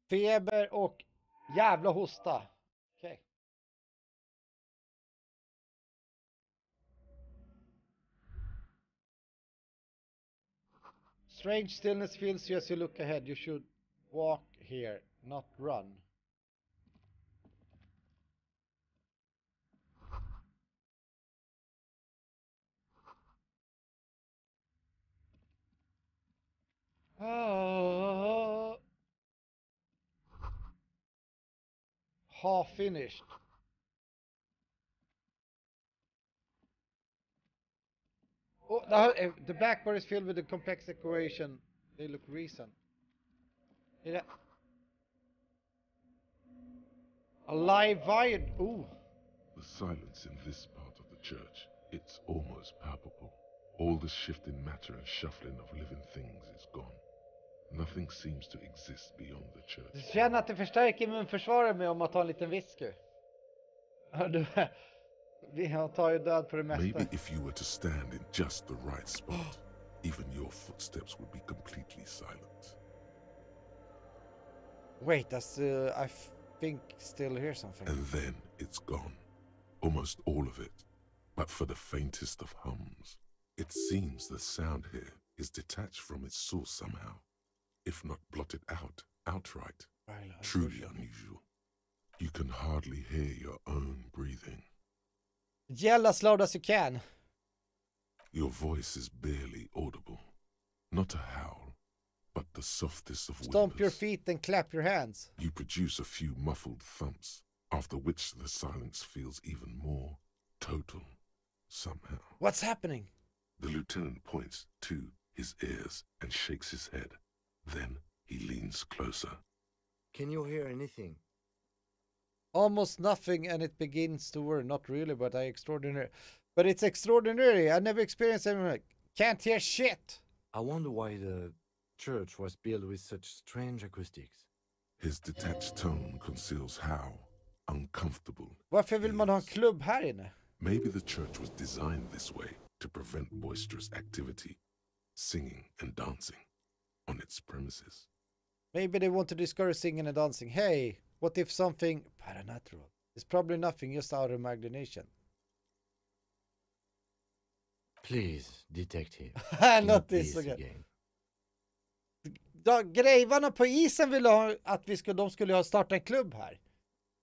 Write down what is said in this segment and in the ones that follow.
Feber och jävla hosta. Okej. Strange stillness fills you as you look ahead. You should walk here, not run. Oh. Half finished. Oh, the blackboard is filled with a complex equation. They look recent. Yeah. A live wire. Ooh. The silence in this part of the church, it's almost palpable. All the shifting matter and shuffling of living things is gone. Nothing seems to exist beyond the church. Du känner att det förstärker immunförsvaret med om att ta en liten whisky. Vi tar ju död på det mesta. Maybe if you were to stand in just the right spot, even your footsteps would be completely silent. Wait, I think still hear something. And then it's gone. Almost all of it. But for the faintest of hums. It seems the sound here is detached from its source somehow. If not blotted out, outright. Truly unusual. You can hardly hear your own breathing. Yell as loud as you can. Your voice is barely audible. Not a howl, but the softest of Stomp whimpers. your feet and clap your hands. You produce a few muffled thumps, after which the silence feels even more total, somehow. What's happening? The lieutenant points to his ears and shakes his head. Then he leans closer. Can you hear anything? Almost nothing, and it begins to whir. Not really, but it's extraordinary. I never experienced anything like, can't hear shit. I wonder why the church was built with such strange acoustics. His detached tone conceals how uncomfortable. Varför vill man ha en klubb här inne? Maybe the church was designed this way to prevent boisterous activity, singing and dancing on its premises. Maybe they want to discourage singing and dancing. Hey, what if something paranatural? It's probably nothing, just out of imagination. Please, detective. Not this again. Grevarna på isen ville ha att de skulle ha startat en klubb här.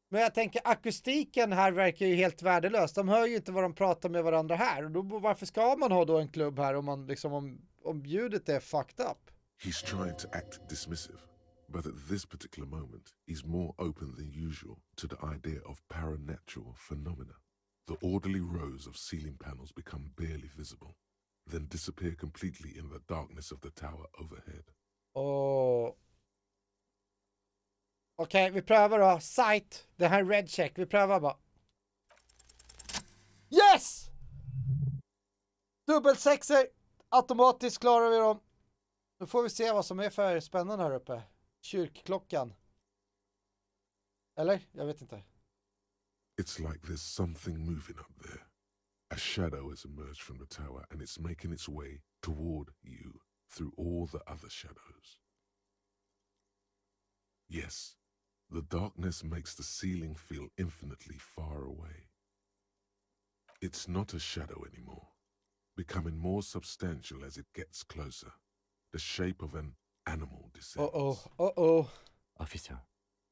Men jag tänker akustiken här verkar ju helt värdelös. De hör ju inte vad de pratar med varandra här. Och då, varför ska man ha då en klubb här om man liksom om ljudet är fucked up? He's trying to act dismissive, but at this particular moment, he's more open than usual to the idea of paranatural phenomena. The orderly rows of ceiling panels become barely visible, then disappear completely in the darkness of the tower overhead. Okej, vi prövar då. Sight. Det här är red check. Vi prövar bara. Yes! Dubbelsexer. Automatiskt klarar vi dem. Nu får vi se vad som är för spännande här uppe. Kyrkklockan. Eller? Jag vet inte. It's like there's something moving up there. A shadow has emerged from the tower and it's making its way toward you through all the other shadows. Yes, the darkness makes the ceiling feel infinitely far away. It's not a shadow anymore, becoming more substantial as it gets closer. The shape of an animal descends. Officer,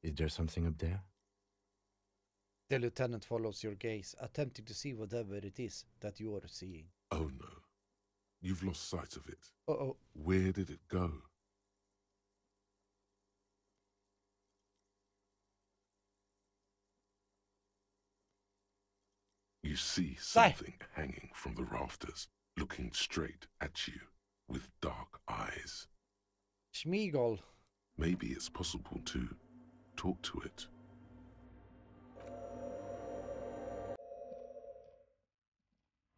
is there something up there? The lieutenant follows your gaze, attempting to see whatever it is that you are seeing. Oh no, you've lost sight of it. Uh-oh. Where did it go? You see something hanging from the rafters, looking straight at you with dark eyes. Schmigol. Maybe it's possible to talk to it.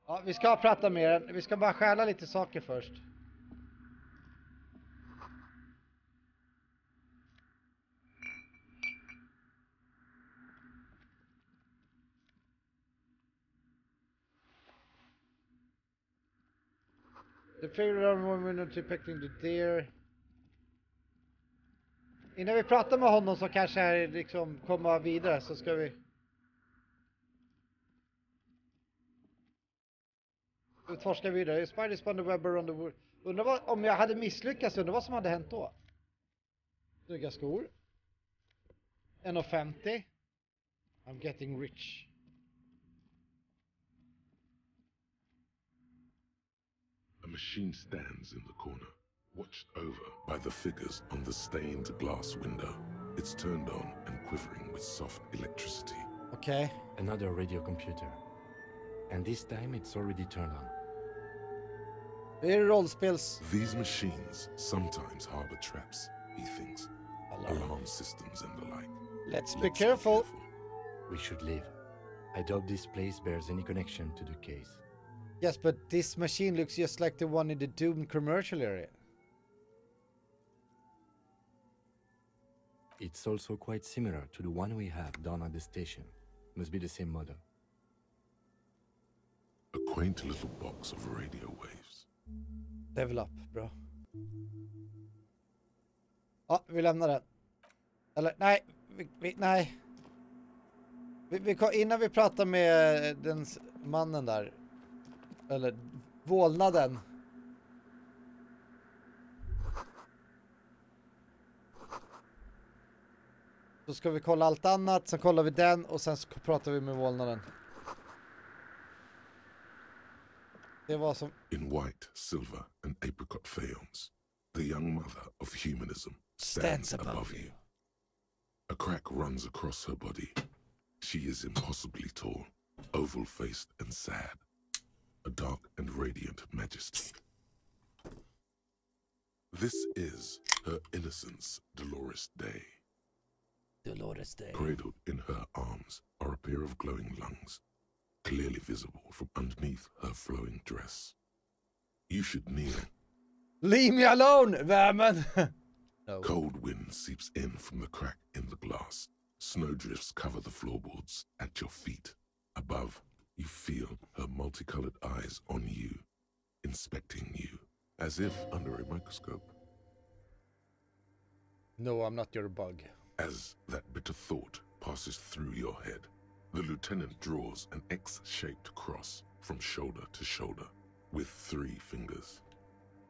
Ja, vi ska prata med den. Vi ska bara stjäla lite saker först. The figure of one window depicting the deer. Innan vi pratar med honom så kanske här liksom komma vidare så ska vi utforska vidare. Spider spun the web around the world. Undrar vad, om jag hade misslyckats, undrar vad som hade hänt då? Snygga skor. 1,50. I'm getting rich. A machine stands in the corner, watched over by the figures on the stained glass window. It's turned on and quivering with soft electricity. Okay. Another radio computer. And this time it's already turned on. Det är rollspels... These machines sometimes harbor traps, he thinks. Alarm systems and the like. Let's be careful. We should leave. I doubt this place bears any connection to the case. Yes, but this machine looks just like the one in the Doom commercial area. It's also quite similar to the one we have down at the station. Must be the same model. A quaint little box of radio waves. Level up, bra. Ja, vi lämnar den. Eller, nej. Nej. Innan vi pratar med den mannen där. Eller vålnaden. Så ska vi kolla allt annat, sen kollar vi den och sen pratar vi med vålnaden. Det var som... In white, silver and apricot faience, the young mother of humanism stands above you. A crack runs across her body. She is impossibly tall, oval-faced and sad. A dark and radiant majesty. This is her innocence, Dolores Day. Dolores Day. Cradled in her arms are a pair of glowing lungs, clearly visible from underneath her flowing dress. You should kneel. Leave me alone, vermin! No. Cold wind seeps in from the crack in the glass. Snowdrifts cover the floorboards at your feet. Above, you feel her multicolored eyes on you, inspecting you, as if under a microscope. No, I'm not your bug. As that bitter thought passes through your head, the lieutenant draws an X-shaped cross from shoulder to shoulder with 3 fingers.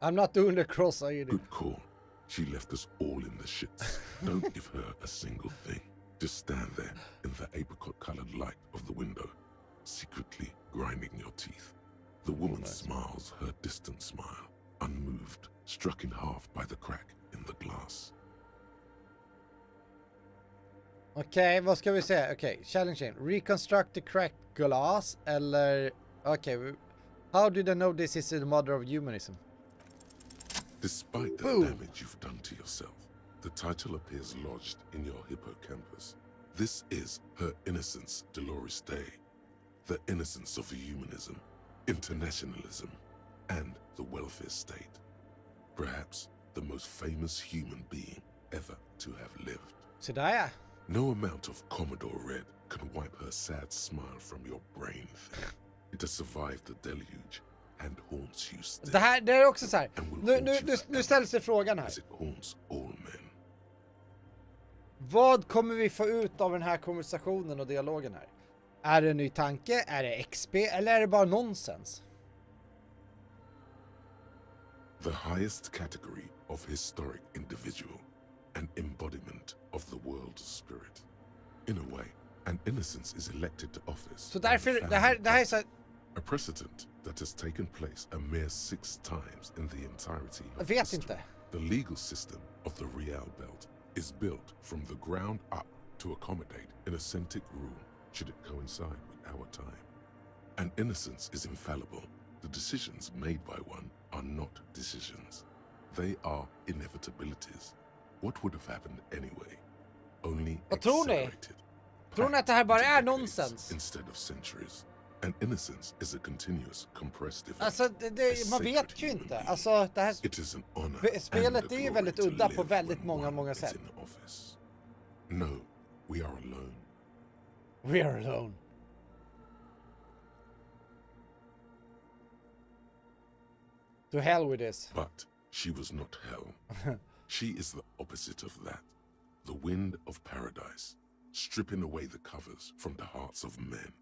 I'm not doing the cross, are you? Good call. She left us all in the shits. Don't give her a single thing. Just stand there in the apricot-colored light of the window, secretly grinding your teeth. The woman smiles her distant smile, unmoved, struck in half by the crack in the glass. Okej, vad ska vi säga? Okej, challenging. Reconstruct the cracked glass, eller... Okej, how did I know this is the mother of humanism? Despite the damage you've done to yourself, the title appears lodged in your hippocampus. This is her innocence, Dolores Day. The innocence of humanism, internationalism, and the welfare state. Perhaps the most famous human being ever to have lived. Så där ja. No amount of Commodore Red can wipe her sad smile from your brain. It has survived the deluge and haunts you still. Det är också så här. Nu ställs sig frågan här. As it haunts all men. Vad kommer vi få ut av den här konversationen och dialogen här? Är det en ny tanke? Är det XP? Eller är det bara nonsens? The highest category of historic individual. An embodiment of the world's spirit. In a way, an innocence is elected to office. Så därför, det här är så... A precedent that has taken place a mere 6 times in the entirety of Jag vet history. inte. The legal system of the Real Belt is built from the ground up to accommodate innocent rule should it coincide with our time. An innocence is infallible. The decisions made by one are not decisions. They are inevitabilities. What would have happened anyway? Only Vad tror ni? accelerated. Tror ni att det här bara är nonsens? Instead of centuries. An innocence is a continuous compressed event. Alltså, man vet ju inte. Alltså, det här... It is an honor Spelet är ju väldigt udda på väldigt många sätt. No, we are alone. We are alone. To hell with this. But she was not hell. She is the opposite of that. the wind of paradise, stripping away the covers from the hearts of men.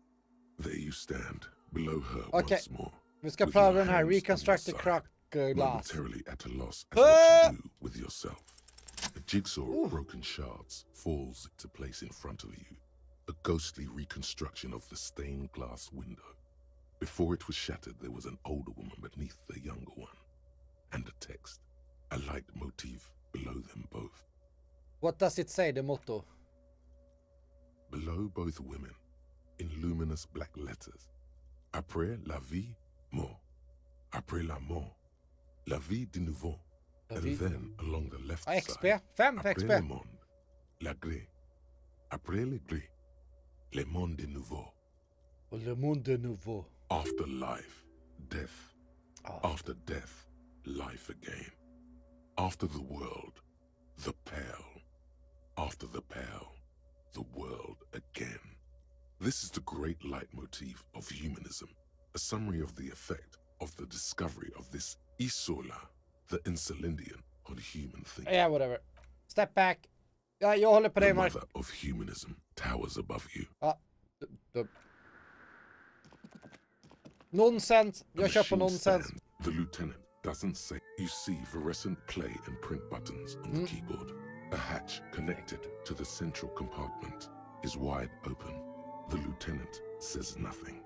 There you stand, below her once more. Vi ska pröva den här reconstruct the crack glass. Momentarily at a loss as what to do with yourself. A jigsaw of broken shards falls into place in front of you. A ghostly reconstruction of the stained glass window. Before it was shattered, there was an older woman beneath the younger one. And a text, a light motif below them both. What does it say, the motto? Below both women, in luminous black letters, après la vie, mort. Après la mort, la vie de nouveau. And then along the left side, après le monde, la gré. Après le gré, le monde de nouveau. Le monde de nouveau. After life, death. After death, life again. After the world, the pale. After the pale, the world again. This is the great leitmotif of humanism, a summary of the effect of the discovery of this isola, the Insulindian, on human thinking. Yeah, whatever. Step back. Ja, jag håller på dig, Mark. The mother of humanism towers above you. Nonsens. Jag kör på nonsens. The lieutenant doesn't say. You see fluorescent play and print buttons on the keyboard. A hatch connected to the central compartment is wide open. The lieutenant says nothing.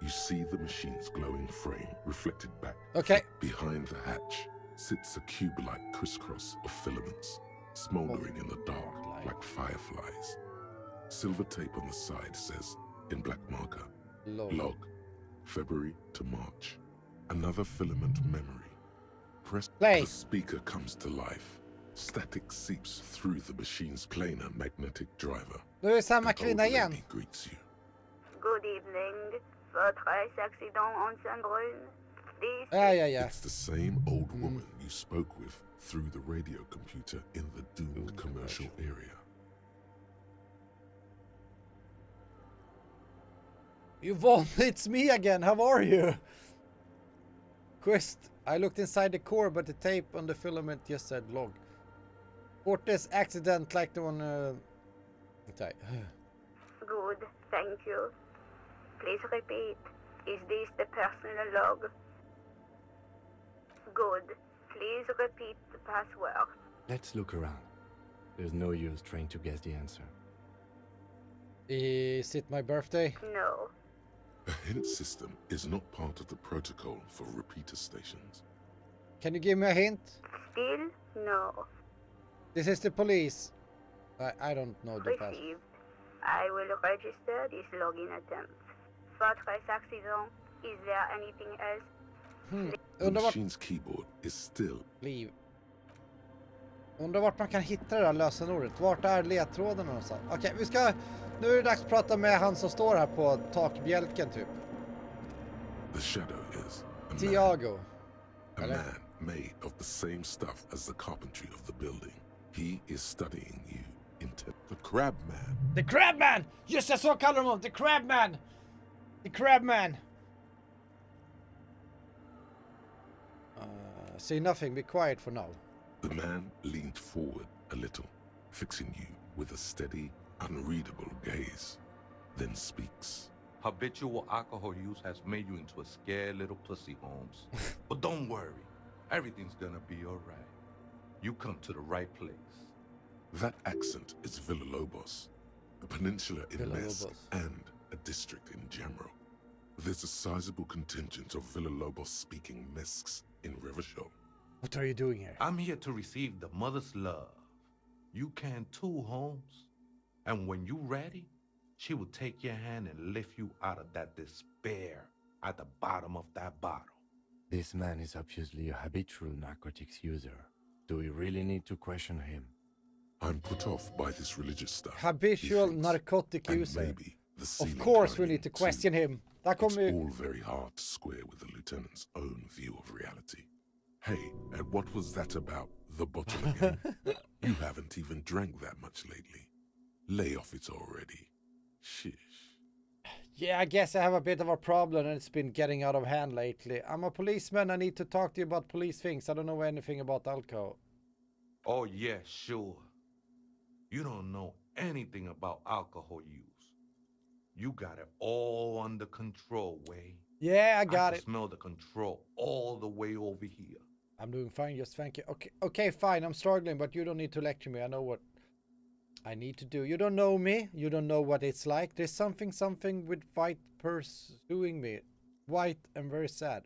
You see the machine's glowing frame reflected back. Okay. Behind the hatch sits a cube-like crisscross of filaments, smoldering in the dark like fireflies. Silver tape on the side says, in black marker, log, February to March. Another filament memory. Press. The speaker comes to life. Static seeps through the machine's planar magnetic driver. Nu är samma kvinna igen. Greets you. Good evening. Votre accident en Saint-Brun. It's the same old woman you spoke with through the radio computer in the doomed commercial area. Yvonne, it's me again. How are you? Quest. I looked inside the core, but the tape on the filament just said log. Fortes accident like the one. Okay. Good, thank you. Please repeat. Is this the personal log? Good. Please repeat the password. Let's look around. There's no use trying to guess the answer. Is it my birthday? No. A hint system is not part of the protocol for repeater stations. Can you give me a hint? Still no. This is the police. I don't know the password. Received. I will register this login attempt. Votre accident. Is there anything else? The machine's keyboard is still. Leave. Undrar vart man kan hitta det där lösenordet. Vart är ledtråden någonstans? Okej, vi ska... Nu är det dags att prata med han som står här på takbjälken typ. The shadow is Tiago. A man made of the same stuff as the carpentry of the building. He is studying you into the crab man. The crab man! Just jag så kallar de honom. The crab man! The crab man! Say nothing, be quiet for now. The man leaned forward a little, fixing you with a steady, unreadable gaze, then speaks. Habitual alcohol use has made you into a scared little pussy, Holmes. But don't worry, everything's gonna be all right. You come to the right place. That accent is Villalobos, a peninsula in Mesque and a district in general. There's a sizable contingent of Villalobos-speaking Mesques in Revachol. What are you doing here? I'm here to receive the mother's love. You can too, Holmes. And when you're ready, she will take your hand and lift you out of that despair at the bottom of that bottle. This man is obviously a habitual narcotics user. Do we really need to question him? I'm put off by this religious stuff. Habitual narcotic user. Maybe the of course we need to question him. It's all very hard to square with the lieutenant's own view of reality. Hey, and what was that about the bottle again? You haven't even drank that much lately. Lay off it already. Shish. Yeah, I guess I have a bit of a problem and it's been getting out of hand lately. I'm a policeman. I need to talk to you about police things. I don't know anything about alcohol. Oh, yeah, sure. You don't know anything about alcohol use. You got it all under control, Way. Yeah, I got can it. Smell the control all the way over here. I'm doing fine, just thank you. Okay, fine. I'm struggling, but you don't need to lecture me. I know what I need to do. You don't know me. You don't know what it's like. There's something with white pursuing me. White and very sad.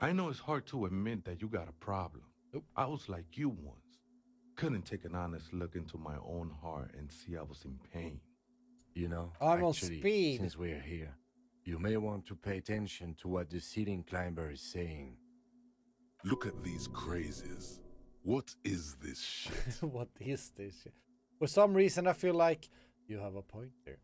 I know it's hard to admit that you got a problem. Nope. I was like you once. Couldn't take an honest look into my own heart and see I was in pain. You know, I'm on actually, speed. since we're here, you may want to pay attention to what the ceiling climber is saying. Look at these crazies. What is this shit? What is this? For some reason, I feel like you have a point there.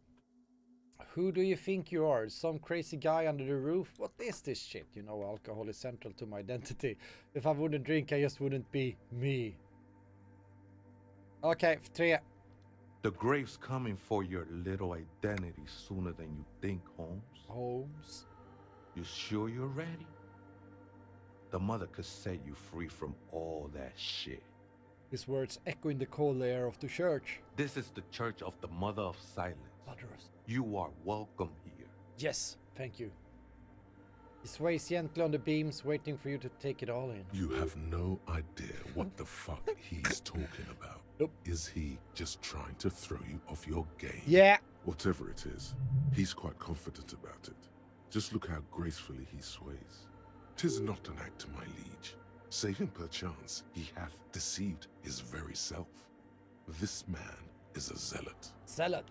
Who do you think you are? Some crazy guy under the roof? What is this shit? You know, alcohol is central to my identity. If I wouldn't drink, I just wouldn't be me. Okay, 3. The grave's coming for your little identity sooner than you think, Holmes. Holmes. You sure you're ready? The mother could set you free from all that shit. His words echo in the cold air of the church. This is the church of the Mother of Silence. You are welcome here. Yes, thank you. He sways gently on the beams, waiting for you to take it all in. You have no idea what the fuck he's talking about. Nope. Is he just trying to throw you off your game? Yeah. Whatever it is, he's quite confident about it. Just look how gracefully he sways. 'Tis not an act, my liege. Save him perchance, he hath deceived his very self. This man is a zealot. Zealot.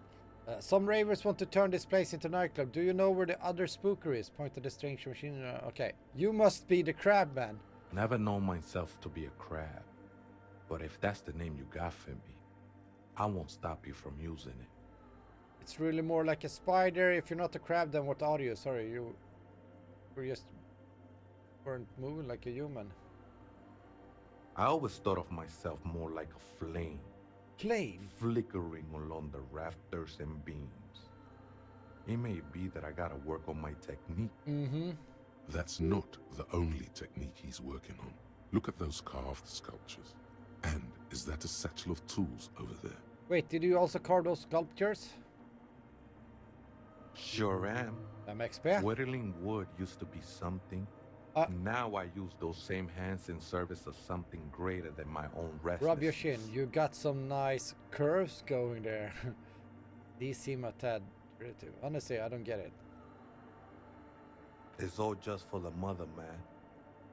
Some ravers want to turn this place into a nightclub. Do you know where the other spooker is? Pointed the strange machine. Okay. You must be the crab man. Never known myself to be a crab. But if that's the name you got for me, I won't stop you from using it. It's really more like a spider. If you're not a crab, then what are you? Sorry, you were just weren't moving like a human. I always thought of myself more like a flame. Flame? Flickering along the rafters and beams. It may be that I gotta work on my technique. Mm-hmm. That's not the only technique he's working on. Look at those carved sculptures. And is that a satchel of tools over there? Wait, did you also carve those sculptures? Sure am. I'm expert. Whittling wood used to be something. Now I use those same hands in service of something greater than my own restlessness. Rub your chin. You got some nice curves going there. These seem a tad primitive. Honestly, I don't get it. It's all just for the mother, man.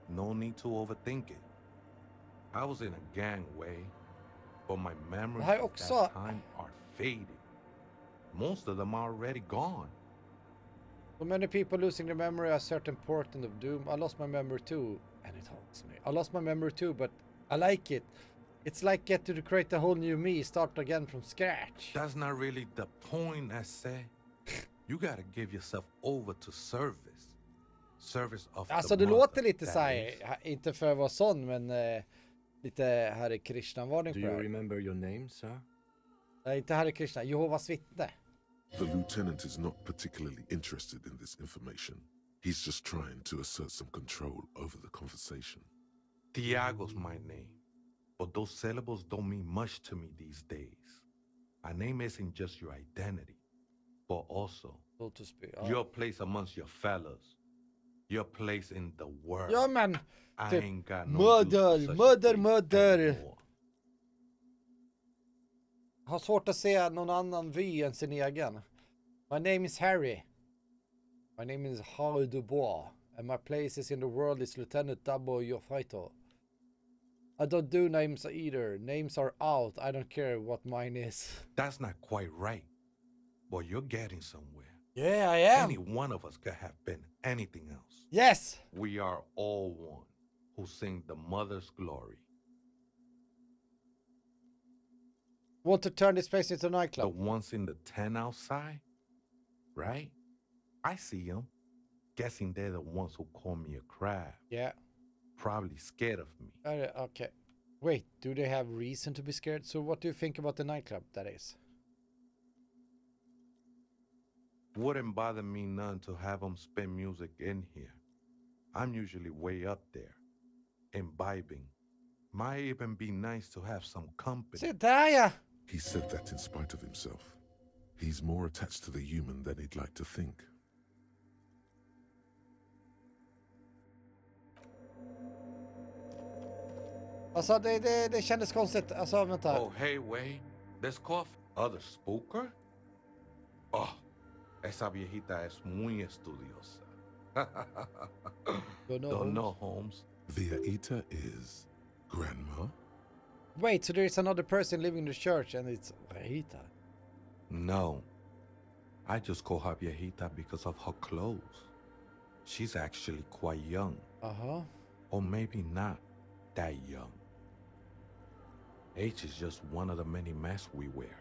No need to overthink it. I was in a gangway, but my memories of that time are fading. Most of them are already gone. So many people losing their memory are certain portent of doom. I lost my memory too, and it haunts me. I lost my memory too, but I like it. It's like get to create a whole new me, start again from scratch. That's not really the point, I say. You gotta give yourself over to service. Service of alltså the det mother, låter lite såhär, inte för att vara sån, men lite Hare Krishna-varning på det. Do you remember your name, sir? Nej, inte Hare Krishna, Jehovas vittne. The lieutenant is not particularly interested in this information. He's just trying to assert some control over the conversation. Tiago's my name, but those syllables don't mean much to me these days. A name isn't just your identity, but also So to speak. Ja. your place amongst your fellows, your place in the world. Ja men, I typ, ain't got no use for such mother. things anymore. Har svårt att se någon annan vy än sin egen. My name is Harry. My name is Harry Dubois. And my place is in the world is Lieutenant Dubbo, your fighter. I don't do names either. Names are out. I don't care what mine is. That's not quite right, but you're getting somewhere. Yeah, I am. Any one of us could have been anything else. Yes. We are all one who sing the mother's glory. Want to turn this place into a The nightclub? ones in the tent outside, right? I see them. Guessing they're the ones who call me a crab. Yeah. Probably scared of me. Okay. Wait, do they have reason to be scared? So what do you think about the nightclub, that is? Wouldn't bother me none to have them spin music in here. I'm usually way up there, imbibing, Might even be nice to have some company. Se där ja! He said that in spite of himself. He's more attached to the human than he'd like to think. Alltså det kändes konstigt. Alltså vänta. Oh, hey, wait. There's coffee. Other spooker? Oh, esa viejita es muy estudiosa. Don't know, Holmes. Viejita is grandma? Wait, so there's another person living in the church and it's Rita. No. I just call her viejita because of her clothes. She's actually quite young. Uh-huh. Or maybe not that young. Age is just one of the many masks we wear.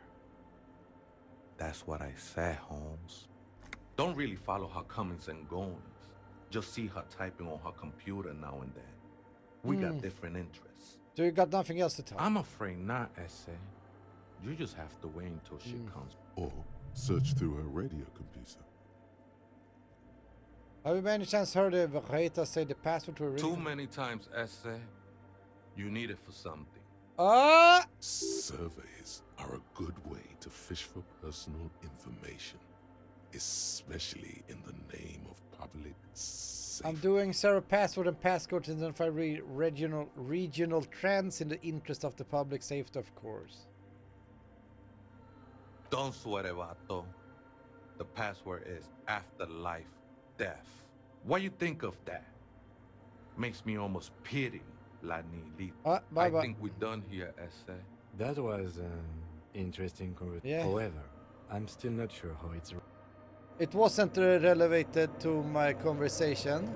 That's what I said, Holmes. Don't really follow her comings and goings. Just see her typing on her computer now and then. We got different interests. So you got nothing else to tell? I'm afraid not, Essay. You just have to wait until she comes. Or search through her radio computer. Have you by any chance heard of Rita say the password to a Too many times, Essay. You need it for something. Surveys are a good way to fish for personal information, especially in the name of public safety. I'm doing zero password and passcode to identify regional trends in the interest of the public safety, of course. Don't sweat it, vato. The password is afterlife death. What you think of that? Makes me almost pity La Nilita. I think we're done here, Essay. That was an interesting conversation. Yeah. However, I'm still not sure how it's... It wasn't related to my conversation.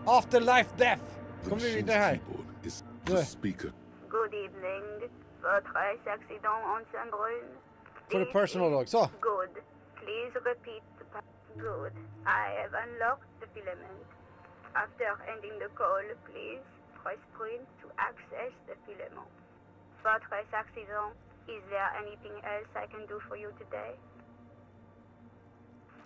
Afterlife death! The Kommer vi machine's vidare här? keyboard is the speaker. Good evening. Votre accident en Saint-Brune. For the personal log. So. Good. Please repeat. Good. I have unlocked the filament. After ending the call, please press print to access the filament. Votre accident. Is there anything else I can do for you today?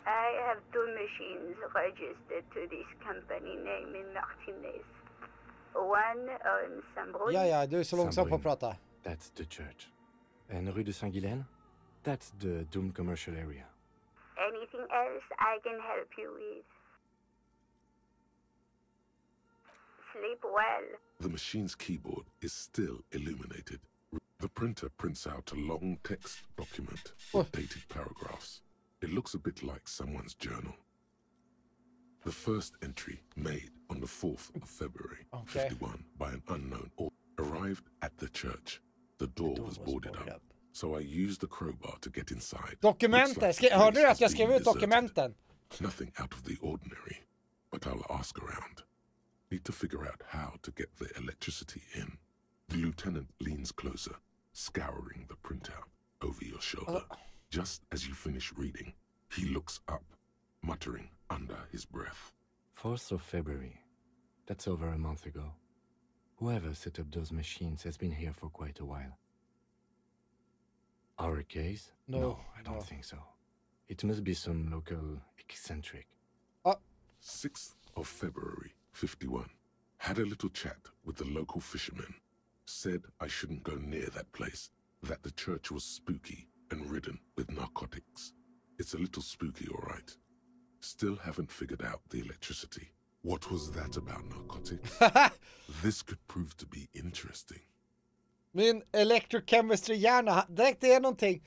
I have 2 machines registered to this company name in Martinez. One on Saint-Brune. Ja, du är så långsam på att prata. That's the church. And Rue de Saint-Guylaine? That's the doomed commercial area. Anything else I can help you with? Sleep well. The machine's keyboard is still illuminated. The printer prints out a long text document with dated paragraphs. It looks a bit like someone's journal. The first entry, made on the 4th of February, 51, by an unknown author, arrived at the church. The door was boarded up, so I used the crowbar to get inside. Dokumenten! Hörde du att jag skrev ut dokumenten? Nothing out of the ordinary, but I'll ask around. Need to figure out how to get the electricity in. The lieutenant leans closer, scouring the printout over your shoulder. Just as you finish reading, he looks up, muttering under his breath. 4th of February. That's over a month ago. Whoever set up those machines has been here for quite a while. Our case? No, I don't think so. It must be some local eccentric. 6th of February, 51. Had a little chat with the local fishermen. Said I shouldn't go near that place, that the church was spooky and ridden with narcotics. It's a little spooky, all right. Still haven't figured out the electricity. What was that about narcotics? This could prove to be interesting. Min electrochemistry-hjärna, direkt är någonting.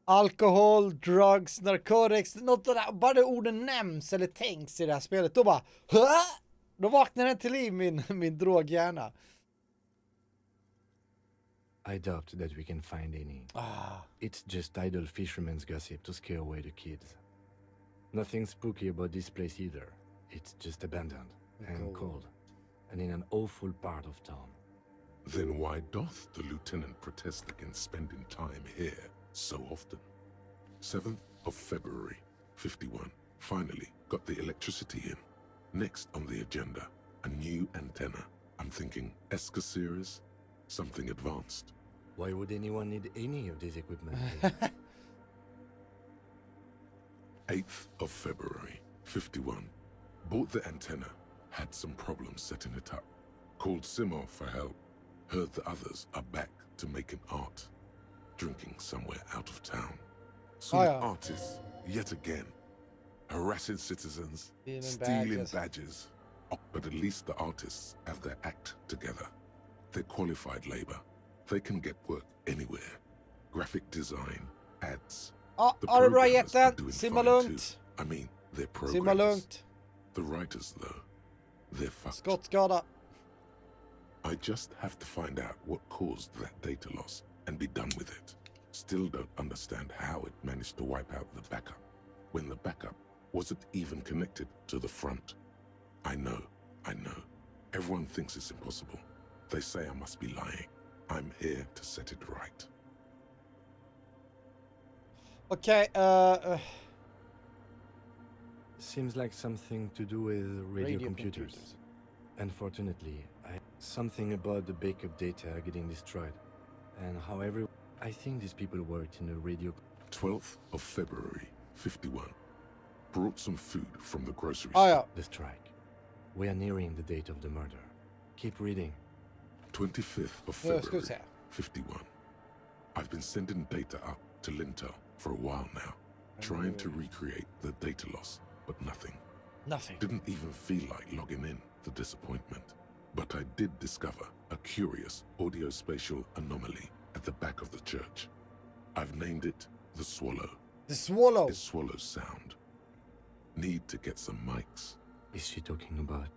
Alkohol, drugs, narcotics, något där. Bara det orden nämns eller tänks i det här spelet, då bara... Då vaknar den till liv, min droghjärna. I doubt that we can find any. It's just idle fishermen's gossip to scare away the kids. Nothing spooky about this place either. It's just abandoned and cold, and in an awful part of town. Then why doth the lieutenant protest against spending time here so often? 7th of February, 51. Finally got the electricity in. Next on the agenda, a new antenna. I'm thinking Esca series, something advanced. Why would anyone need any of this equipment? 8th of February, 51. Bought the antenna. had some problems setting it up. Called Simo for help. Heard the others are back to making art. Drinking somewhere out of town. Some artists, yet again, harassing citizens, stealing badges. But at least the artists have their act together. They're qualified labor. They can get work anywhere. Graphic design, ads. Har du bra jätten? Simma lugnt. I mean, they're programmers. Simma lugnt. The writers, though, they're fucked. Skottskada. I just have to find out what caused that data loss and be done with it. Still don't understand how it managed to wipe out the backup, when the backup wasn't even connected to the front. I know. Everyone thinks it's impossible. They say I must be lying. I'm here to set it right. Okay, Seems like something to do with radio computers. Unfortunately, something about the backup data getting destroyed. And however, I think these people worked in a radio... 12th of February, 51. Brought some food from the grocery store. ja. The strike. We are nearing the date of the murder. Keep reading. 25th of February, 51. I've been sending data up to Lintel for a while now, trying to recreate the data loss, but nothing. Nothing. Didn't even feel like logging in, the disappointment. But I did discover a curious audio-spatial anomaly at the back of the church. I've named it the Swallow. The Swallow. It swallows sound. Need to get some mics. Is she talking about?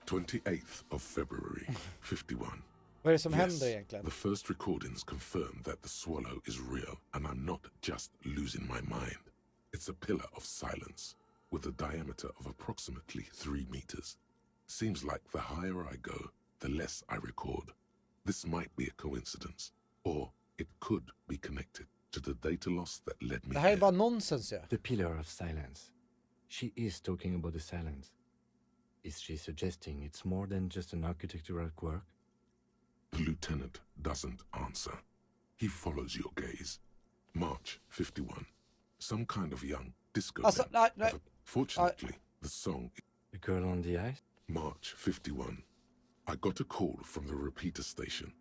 28th of February, 51. Vad är det som händer egentligen? The first recordings confirm that the swallow is real, and I'm not just losing my mind. It's a pillar of silence, with a diameter of approximately 3 meters. Seems like the higher I go, the less I record. This might be a coincidence, or it could be connected to the data loss that led me Det här är here. bara nonsens, ja. The pillar of silence. She is talking about the silence. Is she suggesting it's more than just an architectural quirk? The lieutenant doesn't answer. He follows your gaze. March 51. Some kind of young disco band. Fortunately, the song... The girl on the ice? March 51. I got a call from the repeater station.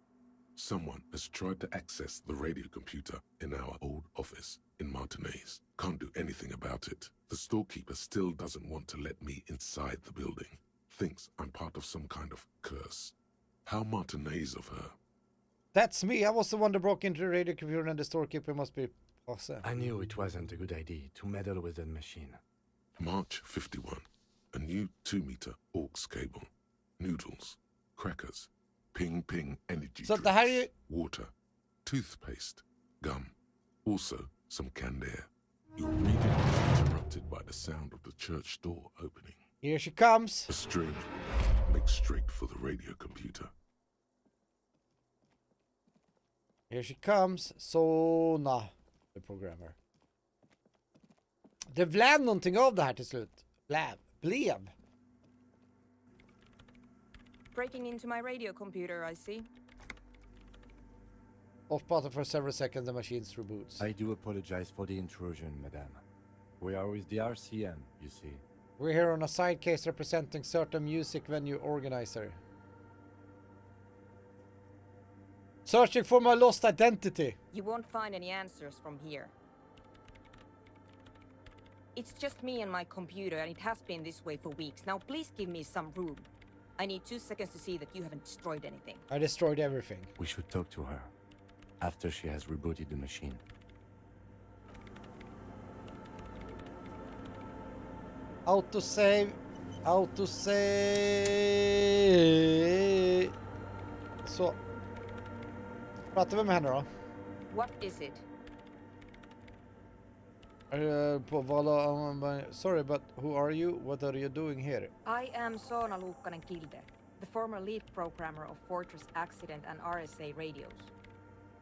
Someone has tried to access the radio computer in our old office in Martinez. Can't do anything about it. The storekeeper still doesn't want to let me inside the building. Thinks I'm part of some kind of curse. How Martinez of her. That's me. I was the one that broke into the radio computer, and the storekeeper must be awesome. I knew it wasn't a good idea to meddle with that machine. March 51. A new 2-meter aux cable. Noodles. Crackers. Ping energy So drinks. Water. Toothpaste. Gum. Also some canned air. Your reading is interrupted by the sound of the church door opening. Here she comes. A strange woman makes straight for the radio computer. Here she comes. Sona, the programmer. Det blev någonting av det här till slut. Blev. Breaking into my radio computer, I see. Off button for several seconds, the machine's reboots. I do apologize for the intrusion, madame. We are with the RCM, you see. We're here on a side case representing certain music venue organizer. Searching for my lost identity. You won't find any answers from here. It's just me and my computer, and it has been this way for weeks. Now please give me some room. I need 2 seconds to see that you haven't destroyed anything. I destroyed everything. We should talk to her after she has rebooted the machine. Autosave. Så. Pratar vi med henne då? What is it? Sorry, but who are you? What are you doing here? I am Sona Luukkanen-Kilde, the former lead programmer of Fortress Accident and RSA radios.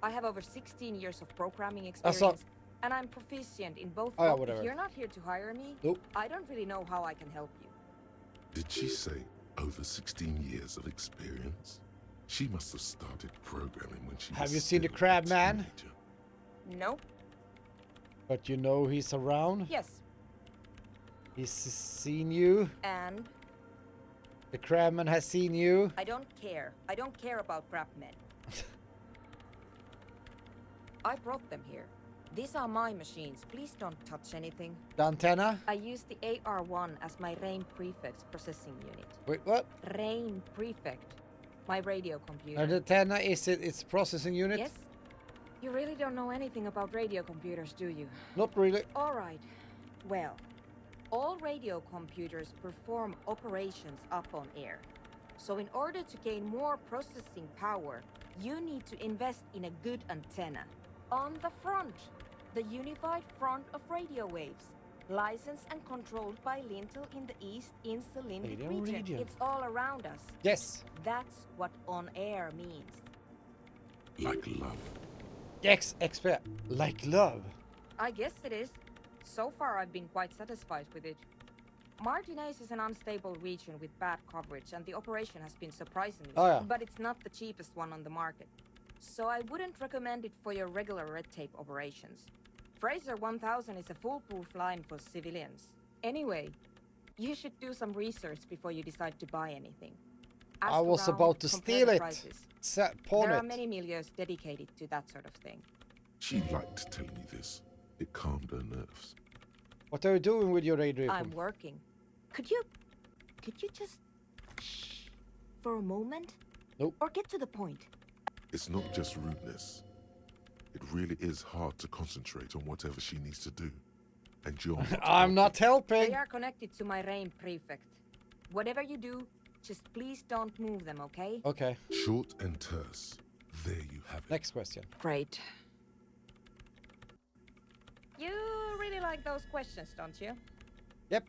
I have over 16 years of programming experience, and I'm proficient in both. If you're not here to hire me, I don't really know how I can help you. Did she say over 16 years of experience? She must have started programming when she was... Have you seen the crab man? No. But you know he's around? Yes. He's seen you. And? The crabman has seen you. I don't care. I don't care about crabmen. I brought them here. These are my machines. Please don't touch anything. The antenna? I use the AR1 as my RAIN prefect processing unit. Wait, what? RAIN prefect. My radio computer. And the antenna is its processing unit? Yes? You really don't know anything about radio computers, do you? Not really. All right. Well, all radio computers perform operations up on air. So in order to gain more processing power, you need to invest in a good antenna. On the front, the unified front of radio waves. Licensed and controlled by Lintel in the East Insta Limbic region. It's all around us. Yes. That's what on air means. Like love. Yes, expert. Like love. I guess it is. So far I've been quite satisfied with it. Martinez is an unstable region with bad coverage and the operation has been surprisingly but it's not the cheapest one on the market. So I wouldn't recommend it for your regular red tape operations. Fraser 1000 is a foolproof line for civilians. Anyway, you should do some research before you decide to buy anything. I was about to steal it. There are many milieux dedicated to that sort of thing. She liked telling me this. It calmed her nerves. What are you doing with your radio? I'm working. Could you just shh for a moment? Nope. Or get to the point? It's not just rudeness. It really is hard to concentrate on whatever she needs to do. And you're not I'm not helping. They are connected to my RAIN prefect. Whatever you do, just please don't move them, okay? Okay. Short and terse. There you have it. Next question. Great. You really like those questions, don't you? Yep.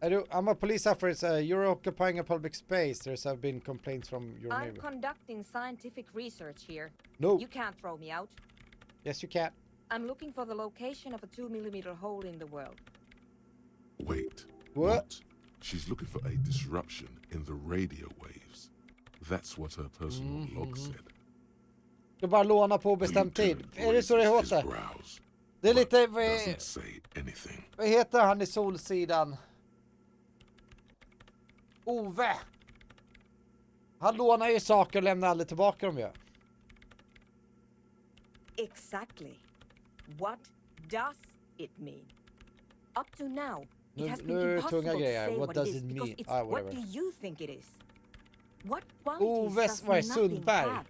I do. I'm a police officer. You're occupying a public space. There's have been complaints from your neighbor. I'm conducting scientific research here. No. You can't throw me out. Yes, you can. I'm looking for the location of a 2mm hole in the world. Wait. What? She's looking for a disruption in the radio waves. That's what her personal log said. Du bara låna på bestämd tid. Är det så det heter? Det är lite... Vad heter han i Solsidan? Ove. Han lånar ju saker och lämnar aldrig tillbaka dem ju. Exactly. What does it mean? Up to now, it has been impossible to say what it is because it's what do you think it is? What qualities does nothing have?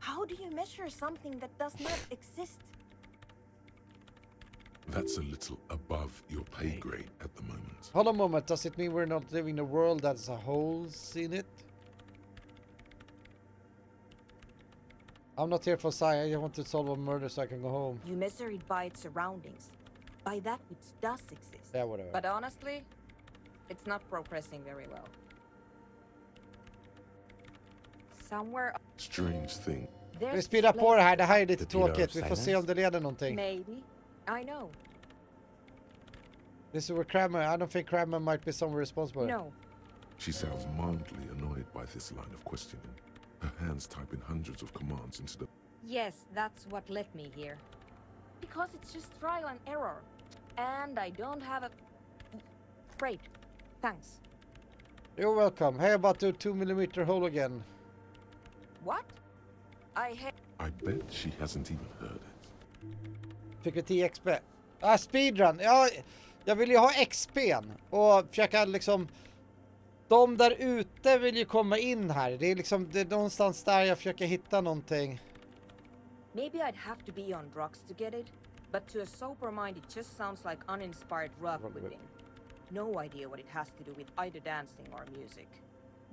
How do you measure something that does not exist? That's a little above your pay grade at the moment. Hold on a moment. Does it mean we're not living in a world that has holes in it? I'm not here for science. I want to solve a murder so I can go home. You measure it by its surroundings. By that which does exist. Yeah, whatever. But honestly, it's not progressing very well. Somewhere... Strange thing. Vi speedar på det här. Det här är lite tråkigt. Vi får se om det leder någonting. Maybe. I know. This is where Kramer... I don't think Kramer might be someone responsible. No. She sounds mildly annoyed by this line of questioning. Her hands typing hundreds of commands into the... Yes, that's what led me here. Because it's just trial and error. And I don't have a... Great. Thanks. You're welcome. Hey, about the 2mm hole again. What? I bet she hasn't even heard it. Fick vi 10 XP. Speedrun. Ja, jag vill ju ha XP'n. Och försöka liksom... De där ute vill ju komma in här. Det är liksom det är någonstans där jag försöker hitta någonting. Maybe I'd have to be on drugs to get it, but to a sober mind it just sounds like uninspired rug whipping. No idea what it has to do with either dancing or music.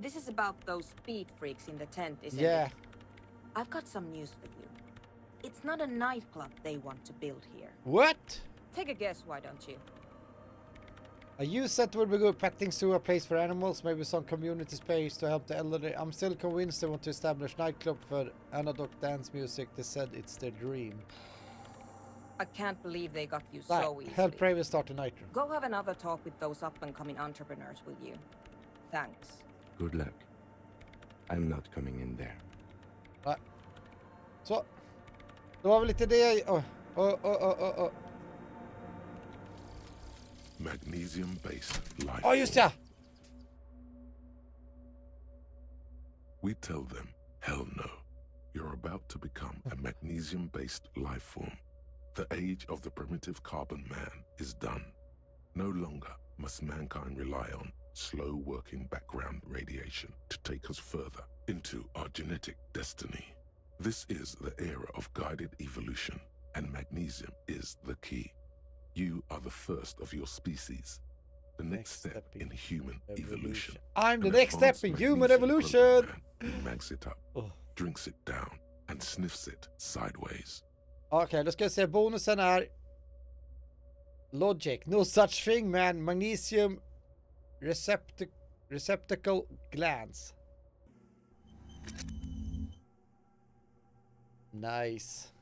This is about those speed freaks in the tent, isn't it? I've got some news for you. It's not a nightclub they want to build here. What? Take a guess, why don't you? A youth center would be good. Petting zoo, a place for animals, maybe some community space to help the elderly. I'm still convinced they want to establish nightclub for analog dance music. They said it's their dream. I can't believe they got you so easily. Help Raven start a night room. Go have another talk with those up-and-coming entrepreneurs, will you? Thanks. Good luck. I'm not coming in there. Nej. Så. Det var väl lite det. Magnesium-based life. Ja, just ja! We tell them, hell no. You're about to become a magnesium-based life form. The age of the primitive carbon man is done. No longer must mankind rely on slow-working background radiation to take us further into our genetic destiny. This is the era of guided evolution, and magnesium is the key. You are the first of your species. The next step in human evolution. I'm the next step in human evolution! He mags it up, drinks it down, and sniffs it sideways. Okej, då ska jag se. Bonusen är Logic. No such thing, man. Magnesium receptacle glands. Nice.